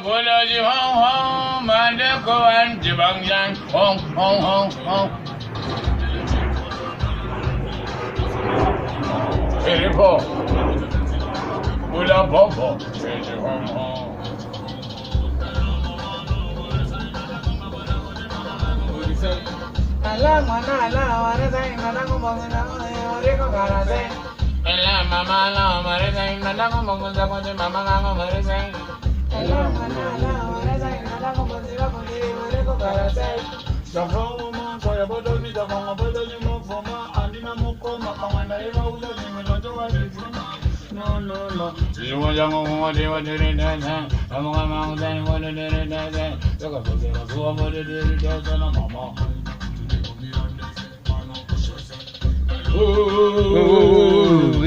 Boloji hong hong, mandeko and jibangyan, hong hong hong hong. Eripo, Bula Bobo, Boloji hong hong. Ala mana ala wara sai mana ko mongna ore ko gara sai. Ela mama la mare sai mana ko mongna ko de mama ga mare sai. Ala mana ala wara sai mana ko mongna ko de ore ko gara sai. Jaho mo ko ya bodo mi da mo bodo ni mo foma andina mo ko ma kamana e ba ulo ni mo do wa ni. No no no. Jiwa jango mo de wa de de de. Amo ga ma de mo de de de. Yo ka de ko mo de de de na mama. Ooh,